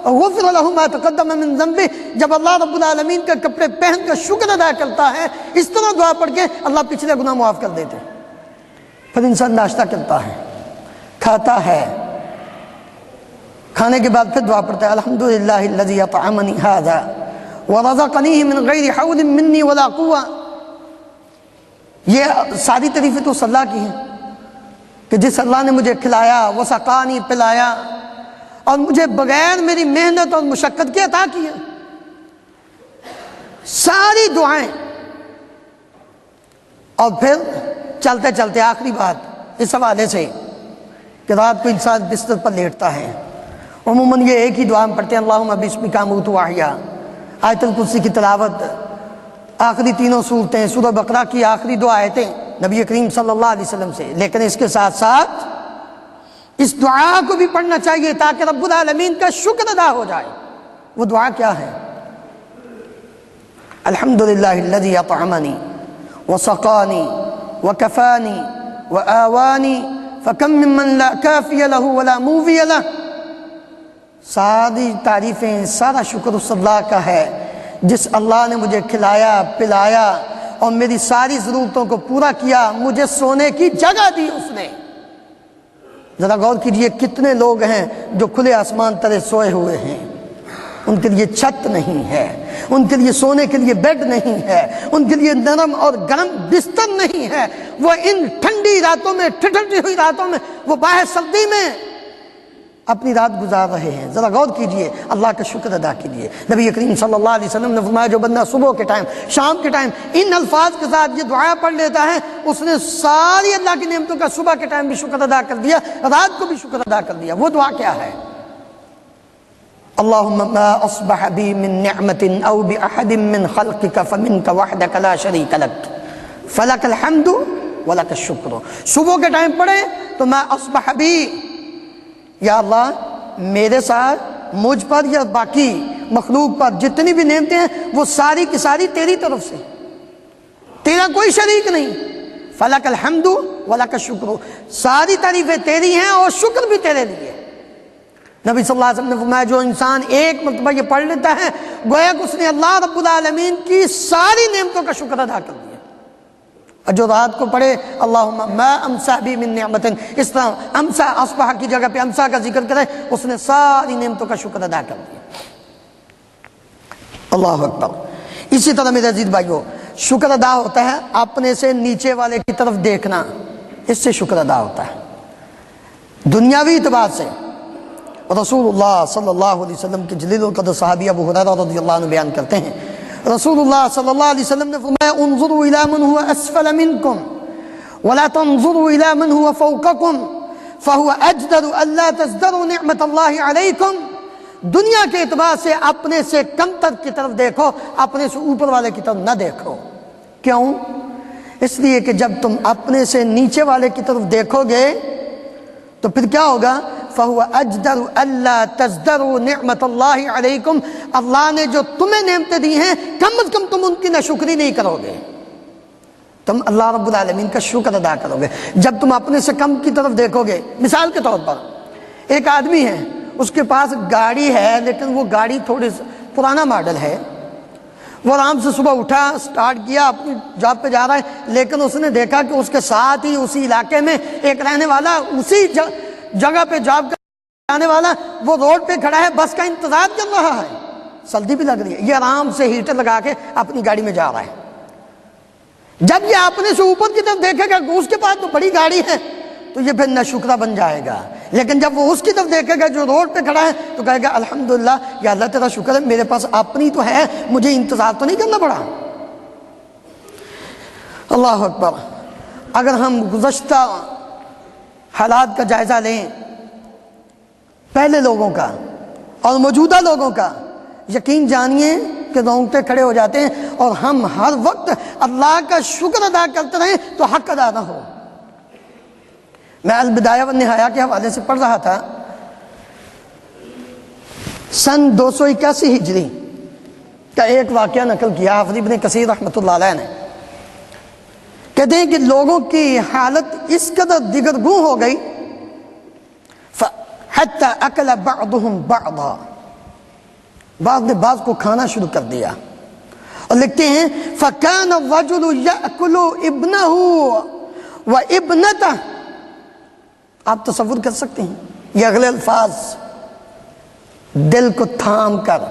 غفر له ما تقدم من ذنبہ۔ جب اللہ رب العالمین کا کپڑے پہن کر شکر ادا کرتا ہے، اس طرح دعا پڑھ کے اللہ پچھلے گناہ معاف کر دیتے ہیں۔ پھر انسان ناشتہ کرتا ہے، کھاتا ہے، کھانے کے بعد پھر دعا پڑھتا ہے الحمدللہ الذی اطعمنی ھذا ورزقنیہ من غیر حول منی ولا قوہ۔ یہ ساری تعریفیں تو اللہ کی ہیں کہ جس اللہ نے مجھے کھلایا، وسقانی پلایا، اور مجھے بغیر میری محنت اور مشقت کے عطا کیا۔ ساری دعائیں، اور پھر چلتے چلتے آخری بات اس حوالے سے کہ رات کو انسان بستر پر لیٹتا ہے، عموماً یہ ایک ہی دعا ہم پڑھتے ہیں اللہم باسمک اموت واحیا، آیت الکرسی کی تلاوت، آخری تینوں صورتیں، سورہ بقرہ کی آخری دو آیتیں نبی کریم صلی اللہ علیہ وسلم سے۔ لیکن اس کے ساتھ ساتھ اس دعا کو بھی پڑھنا چاہیے تاکہ رب العالمین کا شکر ادا ہو جائے۔ وہ دعا کیا ہے؟ الحمدللہ الذی اطعمنی وسقانی وکفانی وآوانی فکم ممن لا کافی لہ ولا موفی لہ۔ ساری تعریفیں، سارا شکر اس اللہ کا ہے جس اللہ نے مجھے کھلایا، پلایا اور میری ساری ضرورتوں کو پورا کیا، مجھے سونے کی جگہ دی اس نے۔ ذرا غور کیجئے کتنے لوگ ہیں جو کھلے آسمان تلے سوئے ہوئے ہیں، ان کے لیے چھت نہیں ہے، ان کے لیے سونے کے لیے بیڈ نہیں ہے، ان کے لیے نرم اور گرم بستر نہیں ہے۔ وہ ان ٹھنڈی راتوں میں، ٹھٹھٹی ہوئی راتوں میں، وہ باہر سردی میں اپنی رات گزار رہے ہیں۔ ذرا غور کیجئے، اللہ کا شکر ادا کیجئے۔ نبی کریم صلی اللہ علیہ وسلم نے فرمایا جو بندہ صبح کے ٹائم، شام کے ٹائم ان الفاظ کے ساتھ یہ دعا پڑھ لیتا ہے، اس نے ساری اللہ کی نعمتوں کا صبح کے ٹائم بھی شکر ادا کر دیا، رات کو بھی شکر ادا کر دیا۔ وہ دعا کیا ہے؟ اللہم ما اصبح بی من نعمت او باحد من خلقک فمنک وحدک لا شریک لک فلک الحمد ولک الشکر۔ صبح کے ٹائم پڑھے تو ما اصبح بی، یا اللہ میرے ساتھ، مجھ پر یا باقی مخلوق پر جتنی بھی نعمتیں ہیں وہ ساری کی ساری تیری طرف سے، تیرا کوئی شریک نہیں۔ فلک الحمد ولک الشکر، ساری تعریفیں تیری ہیں اور شکر بھی تیرے لیے۔ نبی صلی اللہ علیہ وسلم نے فرمایا جو انسان ایک مرتبہ یہ پڑھ لیتا ہے گویا کہ اس نے اللہ رب العالمین کی ساری نعمتوں کا شکر ادا کر دیا۔ اور جو رات کو پڑھے اللہم ما امسا بی من نعمت، اس طرح امسا اصبح کی جگہ پہ امسا کا ذکر کرے، اس نے ساری نعمتوں کا شکر ادا کر دیا۔ اللہ اکبر۔ اسی طرح میرے عزیز بھائیو، شکر ادا ہوتا ہے اپنے سے نیچے والے کی طرف دیکھنا، اس سے شکر ادا ہوتا ہے۔ دنیاوی اعتبار سے رسول اللہ صلی اللہ علیہ وسلم کے جلیل القدر صحابی ابو ہریرہ رضی اللہ عنہ بیان کرتے ہیں، رسول اللہ صلی اللہ علیہ وسلم نے فرمایا انظروا الی من هو اسفل منکم ولا تنظروا الی من هو فوقکم فهو اجدر الا تزدروا نعمت اللہ علیکم۔ دنیا کے اعتبار سے اپنے سے کمتر کی طرف دیکھو، اپنے سے اوپر والے کی طرف نہ دیکھو۔ کیوں؟ اس لیے کہ جب تم اپنے سے نیچے والے کی طرف دیکھو گے تو پھر کیا ہوگا؟ فَهُوَ أَجْدَرُ أَلَّا تَزْدَرُوا نِعْمَةَ اللَّهِ عَلَيْكُمْ، اللہ نے جو تمہیں نعمتیں دی ہیں کم از کم تم ان کی ناشکری نہیں کرو گے، تم اللہ رب العالمین کا شکر ادا کرو گے۔ جب تم اپنے سے کم کی طرف دیکھو گے، مثال کے طور پر ایک آدمی ہے، اس کے پاس گاڑی ہے لیکن وہ گاڑی تھوڑی پرانا ماڈل ہے، وہ آرام سے صبح اٹھا، سٹارٹ کیا، اپنی جاب پہ جا رہا ہے، لیکن اس نے دیکھا کہ اس کے ساتھ ہی اسی علاقے میں ایک رہنے والا، اسی جگہ پہ جاب کرنے والا، وہ روڈ پہ کھڑا ہے، بس کا انتظار کر رہا ہے، سردی بھی لگ رہی ہے، یہ آرام سے ہیٹر لگا کے اپنی گاڑی میں جا رہا ہے۔ جب یہ اپنے سے اوپر کی طرف دیکھے گا کہ اس کے پاس تو بڑی گاڑی ہے تو یہ پھر ناشکرا بن جائے گا، لیکن جب وہ اس کی طرف دیکھے گا جو روڈ پہ کھڑا ہے تو کہے گا الحمدللہ یا اللہ تیرا شکر ہے میرے پاس اپنی تو ہے، مجھے انتظار تو نہیں کرنا پڑا۔ اللہ اکبر۔ اگر ہم گزشتہ حالات کا جائزہ لیں، پہلے لوگوں کا اور موجودہ لوگوں کا، یقین جانیے کہ رونگٹے کھڑے ہو جاتے ہیں، اور ہم ہر وقت اللہ کا شکر ادا کرتے رہیں تو حق ادا نہ ہو۔ میں البدایہ والنہایہ کے حوالے سے پڑھ رہا تھا، سن 281 ہجری کا ایک واقعہ نقل کیا حافظ ابن کثیر رحمۃ اللہ علیہ نے۔ کہتے ہیں کہ لوگوں کی حالت اس قدر دیگرگوں ہو گئی حتی اکل بعضهم بعضا، بعض نے بعض کو کھانا شروع کر دیا، اور لکھتے ہیں فَكَانَ الرَّجُلُ يَأْكُلُ ابْنَهُ وابنتہ، آپ تصور کر سکتے ہیں یہ اگلے الفاظ، دل کو تھام کر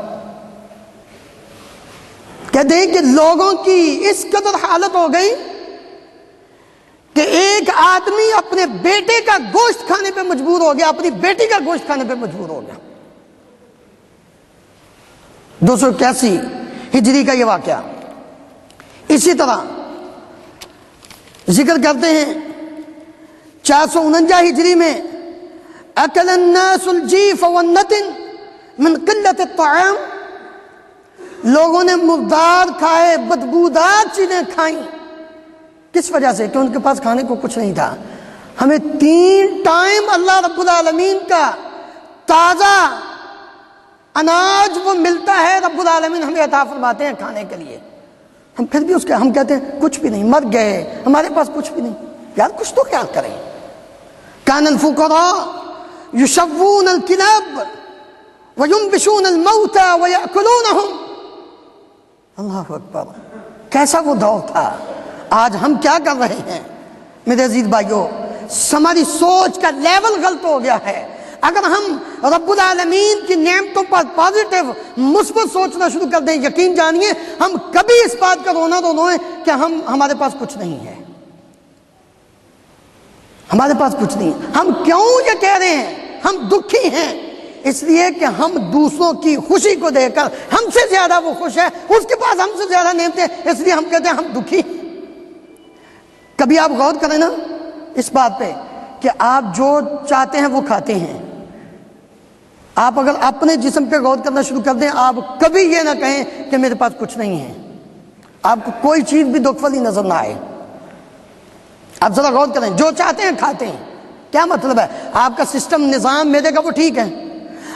کہتے ہیں کہ لوگوں کی اس قدر حالت ہو گئی کہ ایک آدمی اپنے بیٹے کا گوشت کھانے پہ مجبور ہو گیا، اپنی بیٹی کا گوشت کھانے پہ مجبور ہو گیا۔ 281 ہجری کا یہ واقعہ۔ اسی طرح ذکر کرتے ہیں 449 ہجری میں اکل الناس الجیف والنتن من قلت الطعام، لوگوں نے مردار کھائے، بدبودار چیزیں کھائیں، کس وجہ سے؟ کہ ان کے پاس کھانے کو کچھ نہیں تھا۔ ہمیں 3 ٹائم اللہ رب العالمین کا تازہ اناج وہ ملتا ہے، رب العالمین ہمیں عطا فرماتے ہیں کھانے کے لیے، ہم پھر بھی ہم کہتے ہیں کچھ بھی نہیں، مر گئے، ہمارے پاس کچھ بھی نہیں۔ یار کچھ تو خیال کریں۔ کان الفقراء یشوون الکلاب وینبشون الموتى ویأکلونہم۔ اللہ اکبر، کیسا وہ دور تھا۔ آج ہم کیا کر رہے ہیں میرے عزیز بھائیوں؟ ہماری سوچ کا لیول غلط ہو گیا ہے۔ اگر ہم رب العالمین کی نعمتوں پر پازیٹیو مثبت سوچنا شروع کر دیں، یقین جانیے ہم کبھی اس بات کا رونا ہے کہ ہمارے پاس کچھ نہیں ہے، ہمارے پاس کچھ نہیں ہے۔ ہم کیوں یہ کہہ رہے ہیں ہم دکھی ہیں؟ اس لیے کہ ہم دوسروں کی خوشی کو دیکھ کر ہم سے زیادہ وہ خوش ہے، اس کے پاس ہم سے زیادہ نعمتیں، اس لیے ہم کہتے ہیں ہم دکھی۔ کبھی آپ غور کریں نا اس بات پہ کہ آپ جو چاہتے ہیں وہ کھاتے ہیں۔ آپ اگر اپنے جسم پہ غور کرنا شروع کر دیں، آپ کبھی یہ نہ کہیں کہ میرے پاس کچھ نہیں ہے، آپ کو کوئی چیز بھی دکھ والی نظر نہ آئے۔ آپ ذرا غور کریں، جو چاہتے ہیں کھاتے ہیں، کیا مطلب ہے؟ آپ کا سسٹم نظام میرے کا وہ ٹھیک ہے،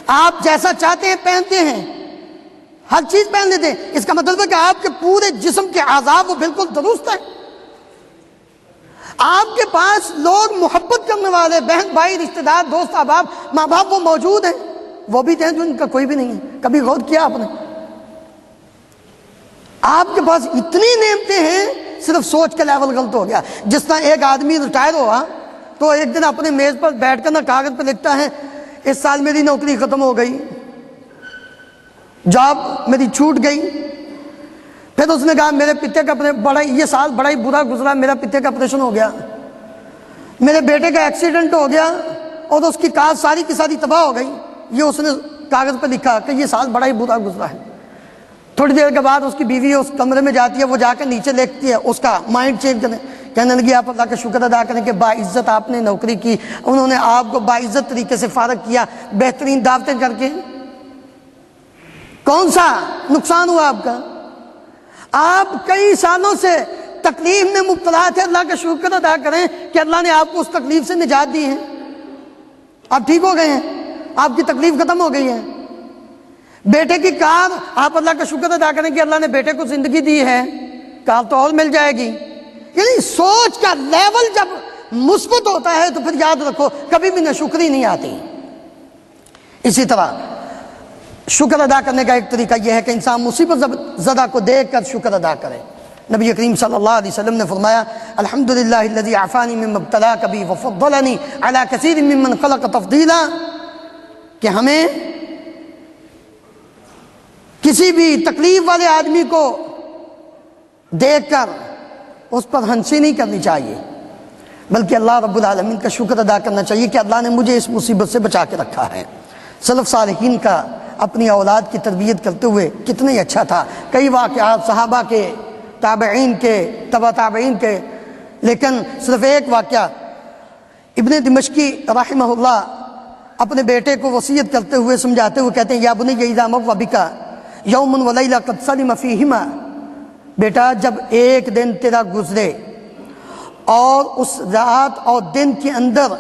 آپ جیسا چاہتے ہیں پہنتے ہیں، ہر چیز پہن لیتے ہیں، اس کا مطلب ہے کہ آپ کے پورے جسم کے اعضاء وہ بالکل درست ہیں۔ آپ کے پاس لوگ محبت کرنے والے بہن بھائی رشتہ دار دوست احباب ماں باپ وہ موجود ہیں، وہ بھی ہیں جو ان کا کوئی بھی نہیں ہے۔ کبھی غور کیا آپ نے؟ آپ کے پاس اتنی نعمتیں ہیں، صرف سوچ کا لیول غلط ہو گیا۔ جس طرح ایک آدمی ریٹائر ہوا تو ایک دن اپنے میز پر بیٹھ کر نہ کاغذ پہ لکھتا ہے اس سال میری نوکری ختم ہو گئی، جاب میری چھوٹ گئی۔ پھر اس نے کہا میرے پتے کا یہ سال بڑا ہی برا گزرا، میرا پتے کا آپریشن ہو گیا، میرے بیٹے کا ایکسیڈنٹ ہو گیا اور اس کی کار ساری کی ساری تباہ ہو گئی۔ یہ اس نے کاغذ پہ لکھا کہ یہ سال بڑا ہی برا گزرا ہے۔ تھوڑی دیر کے بعد اس کی بیوی اس کمرے میں جاتی ہے، وہ جا کے نیچے لکھتی ہے، اس کا مائنڈ چینج کہنے لگی آپ اللہ کا شکر ادا کریں کہ باعزت آپ نے نوکری کی، انہوں نے آپ کو باعزت طریقے سے فارغ کیا، بہترین دعوتیں کر کے۔ کون سا نقصان ہوا آپ کا؟ آپ کئی سالوں سے تکلیف میں مبتلا تھے، اللہ کا شکر ادا کریں کہ اللہ نے آپ کو اس تکلیف سے نجات دی ہے، آپ ٹھیک ہو گئے ہیں، آپ کی تکلیف ختم ہو گئی ہے۔ بیٹے کی کار، آپ اللہ کا شکر ادا کریں کہ اللہ نے بیٹے کو زندگی دی ہے، کار تو اور مل جائے گی۔ یعنی سوچ کا لیول جب مثبت ہوتا ہے تو پھر یاد رکھو کبھی بھی ناشکری نہیں آتی۔ اسی طرح شکر ادا کرنے کا ایک طریقہ یہ ہے کہ انسان مصیبت زدہ کو دیکھ کر شکر ادا کرے۔ نبی کریم صلی اللہ علیہ وسلم نے فرمایا الحمدللہ الذی عافانی مما ابتلاک بہ وفضلنی علی کثیر ممن خلق تفضیلا، کہ ہمیں کسی بھی تکلیف والے آدمی کو دیکھ کر اس پر ہنسی نہیں کرنی چاہیے، بلکہ اللہ رب العالمین کا شکر ادا کرنا چاہیے کہ اللہ نے مجھے اس مصیبت سے بچا کے رکھا ہے۔ سلف صالحین کا اپنی اولاد کی تربیت کرتے ہوئے کتنے اچھا تھا۔ کئی واقعات صحابہ کے، تابعین کے، تبع تابعین کے، لیکن صرف ایک واقعہ ابن دمشقی رحمہ اللہ اپنے بیٹے کو وصیت کرتے ہوئے سمجھاتے ہوئے کہتے ہیں یا بنی اذا مر بک یوم ولیلہ قد سلم فیہما، بیٹا جب ایک دن تیرا گزرے اور اس رات اور دن کے اندر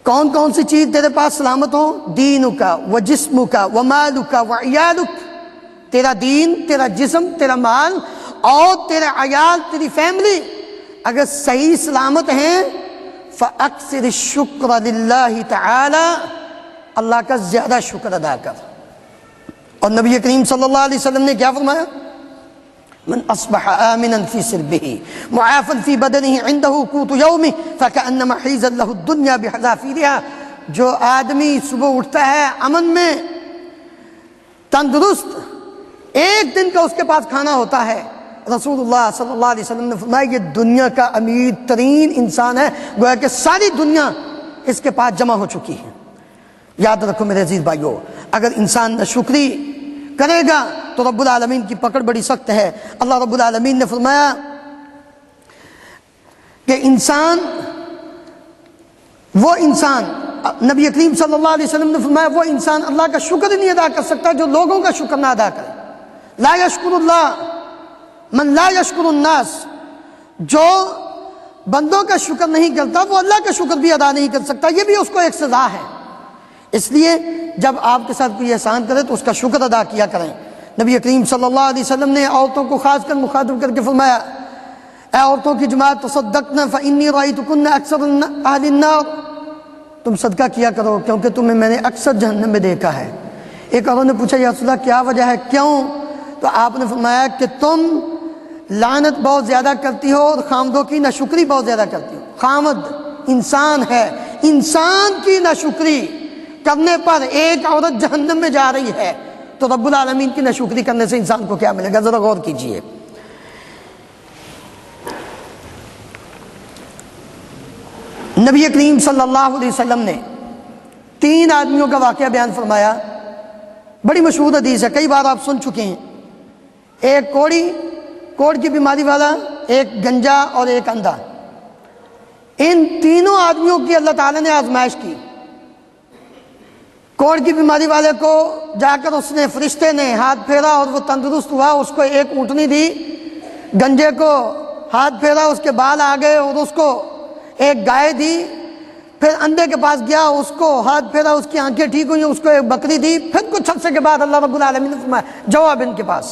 کون کون سی چیز تیرے پاس سلامت ہو، دینک و جسمک و مالک و عیالک، تیرا دین، تیرا جسم، تیرا مال اور تیرا عیال، تیری فیملی اگر صحیح سلامت ہیں فَأَكْثِرِ الشُّكْرَ لِلَّهِ تَعَالَى، اللہ کا زیادہ شکر ادا کر۔ اور نبی کریم صلی اللہ علیہ وسلم نے کیا فرمایا؟ من اصبح آمنا فی سربہ معافا فی بدنہ عندہ قوت یومہ فکأنما حیزت لہ الدنیا بحذافیرہا، جو آدمی صبح اٹھتا ہے امن میں، تندرست، ایک دن کا اس کے پاس کھانا ہوتا ہے، رسول اللہ صلی اللہ علیہ وسلم نے فرمایا یہ دنیا کا امیر ترین انسان ہے، گویا کہ ساری دنیا اس کے پاس جمع ہو چکی ہے۔ یاد رکھو میرے عزیز بھائیو، اگر انسان ناشکری کرے گا تو رب العالمین کی پکڑ بڑی سخت ہے۔ اللہ رب العالمین نے فرمایا کہ وہ انسان نبی کریم صلی اللہ علیہ وسلم نے فرمایا وہ انسان اللہ کا شکر نہیں ادا کر سکتا جو لوگوں کا شکر نہ ادا کرے۔ لا یشکر اللہ من لا یشکر الناس، جو بندوں کا شکر نہیں کرتا وہ اللہ کا شکر بھی ادا نہیں کر سکتا، یہ بھی اس کو ایک سزا ہے۔ اس لیے جب آپ کے ساتھ کوئی احسان کرے تو اس کا شکر ادا کیا کریں۔ نبی کریم صلی اللہ علیہ وسلم نے عورتوں کو خاص کر مخاطب کر کے فرمایا، اے عورتوں کی جماعت تصدقنا فإنی رأیتکن اکثر اہل النار، تم صدقہ کیا کرو کیونکہ تمہیں میں نے اکثر جہنم میں دیکھا ہے۔ ایک عورت نے پوچھا یا رسول اللہ کیا وجہ ہے، کیوں؟ تو آپ نے فرمایا کہ تم لعنت بہت زیادہ کرتی ہو اور خامدوں کی ناشکری بہت زیادہ کرتی ہو۔ خامد انسان ہے، انسان کی ناشکری کرنے پر ایک عورت جہنم میں جا رہی ہے، تو رب العالمین کی ناشکری کرنے سے انسان کو کیا ملے گا، ذرا غور کیجئے۔ نبی کریم صلی اللہ علیہ وسلم نے 3 آدمیوں کا واقعہ بیان فرمایا، بڑی مشہور حدیث ہے، کئی بار آپ سن چکے ہیں۔ ایک کوڑ کی بیماری والا، ایک گنجا اور ایک اندھا، ان تینوں آدمیوں کی اللہ تعالیٰ نے آزمائش کی۔ کوڑ کی بیماری والے کو جا کر اس نے فرشتے نے ہاتھ پھیرا اور وہ تندرست ہوا، اس کو ایک اونٹنی دی۔ گنجے کو ہاتھ پھیرا، اس کے بال آ گئے اور اس کو ایک گائے دی۔ پھر اندھے کے پاس گیا، اس کو ہاتھ پھیرا، اس کی آنکھیں ٹھیک ہوئی، اس کو ایک بکری دی۔ پھر کچھ عرصے کے بعد اللہ رب العالمین نے فرمایا جواب ان کے پاس۔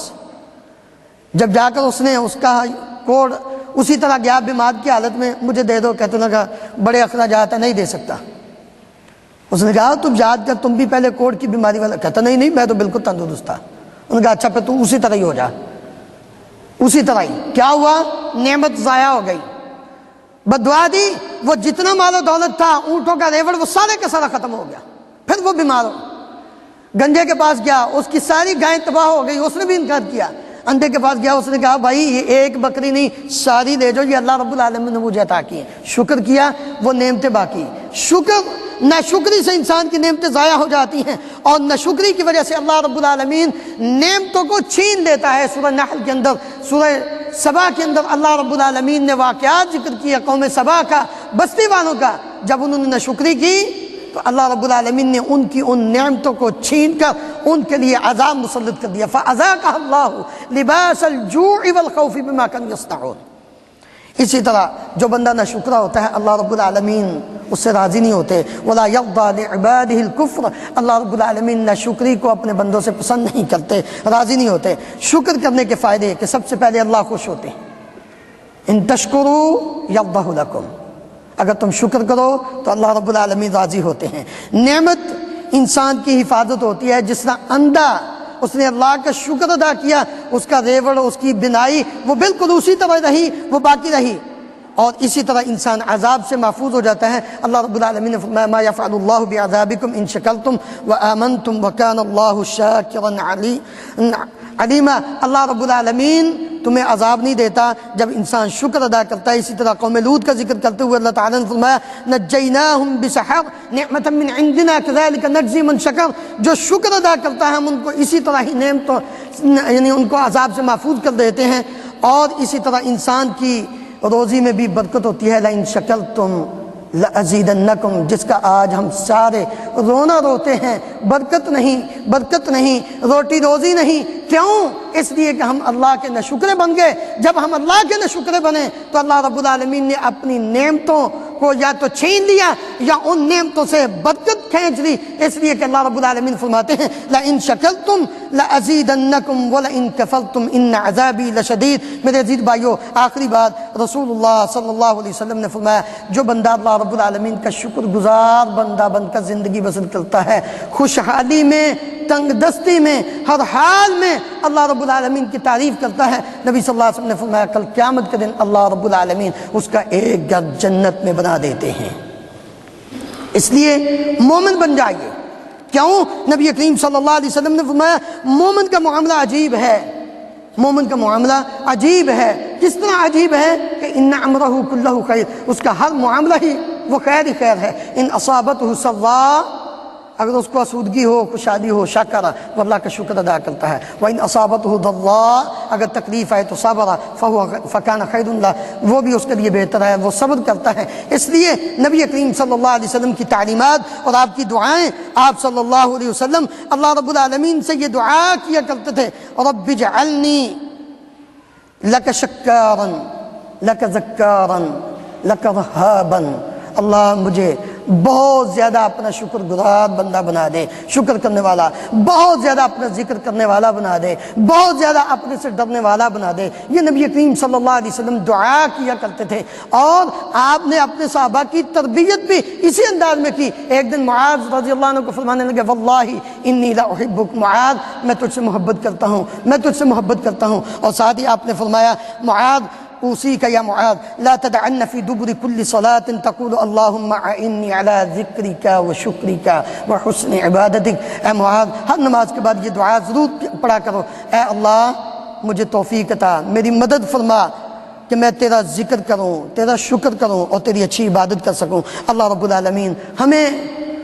جب جا کر اس نے اس کا کوڑ اسی طرح گیا بیمار کی حالت میں، مجھے دے دو، کہتے لگا بڑے اخراجات ہیں، نہیں دے سکتا۔ اس نے کہا تم یاد کر تم بھی پہلے کوڑ کی بیماری والا، کہتا نہیں میں تو بالکل تندرست تھا۔ انہوں نے کہا اچھا پھر تو اسی طرح ہی ہو جا، اسی طرح ہی۔ کیا ہوا؟ نعمت ضائع ہو گئی، بددعا دی، وہ جتنا مال و دولت تھا، اونٹوں کا ریوڑ، وہ سارے کا سارا ختم ہو گیا۔ پھر وہ بیمار ہو، گنجے کے پاس گیا، اس کی ساری گائیں تباہ ہو گئی، اس نے بھی انکار کیا۔ اندھے کے پاس گیا، اس نے کہا بھائی یہ ایک بکری نہیں ساری لے جاؤ، یہ اللہ رب العالمین نے مجھے عطا کی ہے۔ شکر کیا، وہ نعمتیں باقی۔ شکر ناشکری سے انسان کی نعمتیں ضائع ہو جاتی ہیں، اور ناشکری کی وجہ سے اللہ رب العالمین نعمتوں کو چھین لیتا ہے۔ سورہ نحل کے اندر، سورہ سبا کے اندر اللہ رب العالمین نے واقعات ذکر کیا قوم سبا کا، بستی والوں کا۔ جب انہوں نے ناشکری کی تو اللہ رب العالمین نے ان کی ان نعمتوں کو چھین کر ان کے لیے عذاب مسلط کر دیا۔ فَأَذَاقَهَا اللَّهُ لِبَاسَ الْجُوعِ وَالْخَوْفِ بِمَا كَانُوا يَصْنَعُونَ۔ اسی طرح جو بندہ ناشکرا ہوتا ہے اللہ رب العالمین اس سے راضی نہیں ہوتے۔ وَلَا يَرْضَىٰ لِعِبَادِهِ الْكُفْرَ، اللہ رب العالمین ناشکری کو اپنے بندوں سے پسند نہیں کرتے، راضی نہیں ہوتے۔ شکر کرنے کے فائدے کہ سب سے پہلے اللہ خوش ہوتے ہیں۔ ان تشکروا یرضہ لکم، اگر تم شکر کرو تو اللہ رب العالمین راضی ہوتے ہیں۔ نعمت انسان کی حفاظت ہوتی ہے، جس طرح اندھا اس نے اللہ کا شکر ادا کیا، اس کا ریوڑ، اس کی بینائی وہ بالکل اسی طرح رہی، وہ باقی رہی، اور اسی طرح انسان عذاب سے محفوظ ہو جاتا ہے۔ اللہ رب العالمین نے فرمایا ما یفعل اللہ بعذابکم ان شکرتم وآمنتم وکان اللہ شاکرا علیما۔ اللہ رب العالمین تمہیں عذاب نہیں دیتا جب انسان شکر ادا کرتا ہے۔ اسی طرح قوم لوط کا ذکر کرتے ہوئے اللہ تعالیٰ نے فرمایا نجیناہم بسحر نعمتا من عندنا کذالک نجزی من شکر، جو شکر ادا کرتا ہے ہم ان کو اسی طرح ہی نعمتوں یعنی ان کو عذاب سے محفوظ کر دیتے ہیں۔ اور اسی طرح انسان کی روزی میں بھی برکت ہوتی ہے۔ لئن شکرتم لأزیدنکم، جس کا آج ہم سارے رونا روتے ہیں، برکت نہیں، روٹی روزی نہیں۔ کیوں؟ اس لیے کہ ہم اللہ کے ناشکرے بن گئے۔ جب ہم اللہ کے ناشکرے بنے تو اللہ رب العالمین نے اپنی نعمتوں کو یا تو چھین لیا یا ان نعمتوں سے برکت کھینچ لی۔ اس لیے کہ اللہ رب العالمین فرماتے ہیں لئن شکرتم لأزیدنکم ولئن کفرتم ان عذابی لشدید۔ میرے عزیز بھائیو، آخری بات رسول اللہ صلی اللہ علیہ وسلم نے فرمایا جو بندہ اللہ رب العالمین کا شکر گزار بندہ بن کر زندگی بسر کرتا ہے، خوشحالی میں تنگ دستی میں، ہر حال میں اللہ رب العالمین کی تعریف کرتا ہے۔ نبی صلی اللہ علیہ وسلم نے فرمایا کل قیامت کے دن اللہ رب العالمین اس کا ایک گھر جنت میں بنا دیتے ہیں۔ اس لیے مومن بن جائیے۔ کیوں؟ نبی کریم صلی اللہ علیہ وسلم نے فرمایا مومن کا معاملہ عجیب ہے، مومن کا معاملہ عجیب ہے۔ کس طرح عجیب ہے کہ ان امرہ کلہ خیر، اس کا ہر معاملہ ہی وہ خیر ہی خیر ہے۔ ان اصابتہ سرا، اگر اس کو آسودگی ہو، خوشحالی ہو، شکر، وہ اللہ کا شکر ادا کرتا ہے۔ وَإِنْ أَصَابَتْهُ ضَرَّاء، اگر تکلیف آئے تو صبر، فَكَانَ خَيْرٌ لَهُ، وہ بھی اس کے لیے بہتر ہے، وہ صبر کرتا ہے۔ اس لیے نبی کریم صلی اللہ علیہ وسلم کی تعلیمات اور آپ کی دعائیں، آپ صلی اللہ علیہ وسلم اللہ رب العالمین سے یہ دعا کیا کرتے تھے، رب اجعلنی لک شکارا لک ذکارا لک رہابا، اللہ مجھے بہت زیادہ اپنا شکر گزار بندہ بنا دے، شکر کرنے والا، بہت زیادہ اپنا ذکر کرنے والا بنا دے، بہت زیادہ اپنے سے ڈرنے والا بنا دے۔ یہ نبی کریم صلی اللہ علیہ وسلم دعا کیا کرتے تھے، اور آپ نے اپنے صحابہ کی تربیت بھی اسی انداز میں کی۔ ایک دن معاذ رضی اللہ عنہ کو فرمانے لگے واللہ انی لاحبک، معاذ میں تجھ سے محبت کرتا ہوں، میں تجھ سے محبت کرتا ہوں۔ اور ساتھ ہی آپ نے فرمایا معاذ اوصیک یا معاذ لا تدعن فی دبر کل صلاۃ تقول اللہم اعنی علی ذکرک و شکرک و حسن عبادتک۔ اے معاذ ہر نماز کے بعد یہ دعا ضرور پڑھا کرو، اے اللہ مجھے توفیق عطا، میری مدد فرما کہ میں تیرا ذکر کروں، تیرا شکر کروں اور تیری اچھی عبادت کر سکوں۔ اللہ رب العالمین ہمیں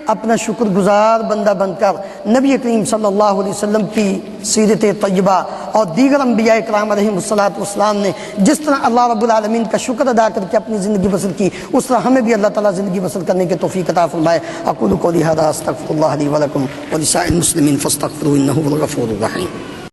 اپنا شکر گزار بندہ بن کر نبی کریم صلی اللہ علیہ وسلم کی سیرت طیبہ اور دیگر انبیاء کرام علیہم السلام نے جس طرح اللہ رب العالمین کا شکر ادا کر کے اپنی زندگی بسر کی، اس طرح ہمیں بھی اللہ تعالیٰ زندگی بسر کرنے کے توفیق عطا فرمائے۔ اقول قولی ھذا استغفر اللہ لی ولکم ولسائر المسلمین فاستغفروہ انہ هو الغفور الرحیم۔